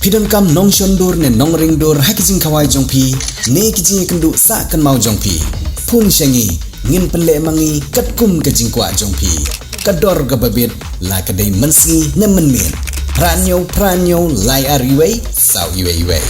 Pidon kam nong shondur ne nong ringdur hakijing kawai jongpi ne kijing kendu sa kan mau jongpi pun shangi ngin penle mangi katkum kajing kwa jongpi kador gababit la kadai mensi ne menmin pranyo lai ariwei sau iwei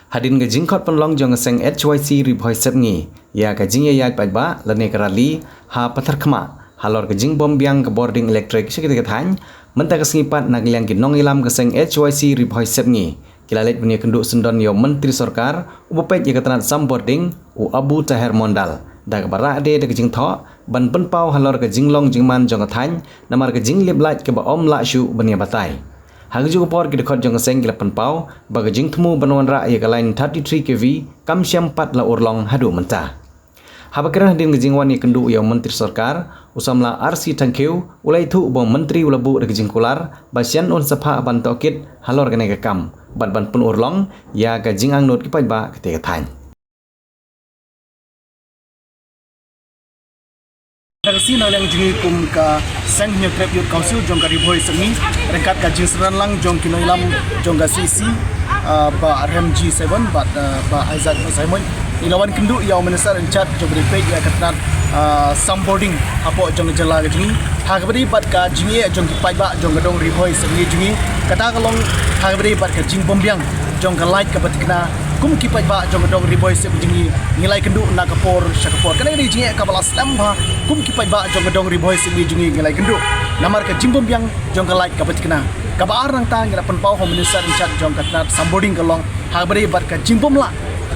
hadin gajing khot penlong jong seng HYC ribhoi sepngi ya gajing ya ba lane karali ha pathar khma halor gajing bom biang ke boarding elektrik sekitar kethan mentah kesengipat nagliang ginong ilam keseng HYC ribhoi sepngi kilalet punya kenduk sendon yo menteri sorkar upapet ya ketanat sam boarding u Abu Tahir Mondal dak barak de gajing tho ban penpau halor gajing long jingman jong kethan namar gajing liblat ke ba om la shu benia batai hagju por ki dekhot jong seng gila penpau ba gajing temu banwan ra ya kalain 33 kV kam syam 4 la urlong hadu mentah Habakirah din gajing wani kendu yang menteri sorkar usamla RC tangkeu ulai thu bom menteri ulabu de gajing kular basian on sapha ban tokit halor gane kam ban pun urlong ya gajing angnot ki ba kete kathan Kasi nalang jingi kum ka sang new trap youth council jong ka ribhoi sengi rengkat ka jing seran lang jong kinoilam jong ka CC ba RMG7 ba Aizat Simon ilawan kendu ya minister in charge jong repay ya katnat some boarding apo jong jala jingi hagabri bat ka jingi jong pai ba jong ka dong ribhoi sengi jingi kata kalong hagabri bat ka jing bombyang jong ka light ka batikna kum kipai ba jong dong riboi se jingi ngilai kendu na kapor syakapor kana ni jingi ka balas lamba kum kipai ba jong dong riboi se jingi ngilai kendu namar ka jimbom biang jong ka like ka batikna ka ba arang ta ngira penpau home minister in charge jong ka tnat samboding kalong ha bari bat ka jimbom la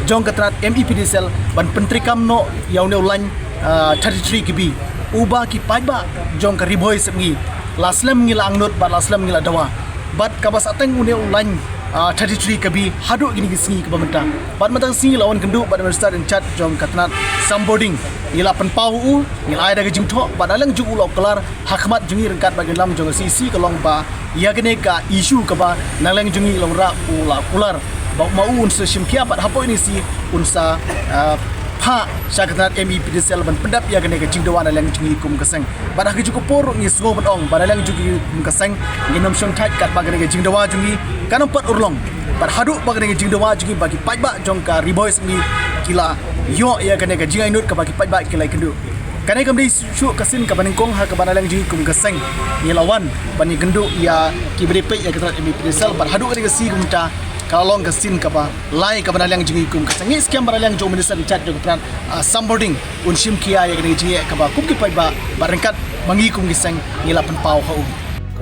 jong ka tnat MEPDSL ban pentri kam no yaune ulan 33 kb uba ki pai ba jong ka riboi se ngi laslam ngila angnut ba laslam ngila dawa bat ka bas ateng une ulan 33 kabi hadu gini gisni ke pemerintah. Bad matang singi lawan kendu bad minister in charge jong katnat samboding ila penpau u ngilai daga jingtho bad alang ju ulo kelar hakmat jungi rengkat bagi lam jong CC kelong ba ia gene ka isu ke ba nalang jungi long ra ula kular ba mau un se simkia bad hapo ini si unsa pa syakatnat MEPDSL ban pendap ya gene ka jingdawan alang jungi kum keseng bad hak ju por ngi sgo badong bad alang jungi kum keseng ngi nom shong thait kat ba gene ka jingdawa jungi kanam pat urlong par hadu bag dengan jing dawa jungi bagi pajba jong ka ribois ni kila yo ya kane ka jingai nut ka bagi pajba kila kendu kane kam dei shu kasin ka baningkong ha ka banalang jingi kum kaseng ni lawan bani kendu ya ki brepe ya ka MEPDSL par hadu ka si kumta kalong kasin ka ba lai ka banalang jingi kum kaseng ni skam banalang jong minister in charge jong pran sambording unshim kia ya kane jingi ka ba kum ki pajba barengkat mangi kum giseng ni lapan pau ha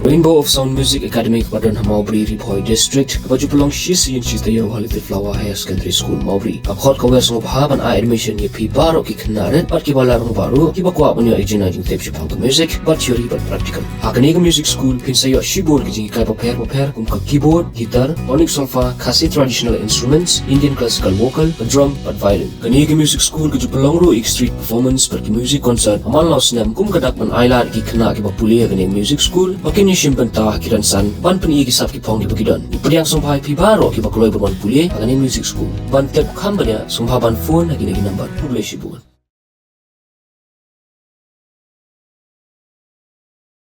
Rainbow of Sound Music Academy Badan Maubri Ribhoi District baju pelong shisi in shis tayo Halite Flower Higher Secondary School Maubri abkhot ka wes ngobhaban a admission ye pi baro ki knaret bat ki balar ngobaru ki bakwa bunyo ejina jing tep shipang to music but theory but practical hakani music school pin sayo shibor ki jing kai paper kum ka keyboard guitar onyx solfa khasi traditional instruments Indian classical vocal drum but violin kani music school ki pelong ro street performance per music concert amal los nem kum kadak man ailar ki khna ki bapulia kani music school kini simpan tah kiran san ban peni kisap ki pong di pagidon ipadiang sumpai pi baro ki bakloi berman pulie angani music school ban tep kambanya sumpah ban phone lagi number publish bun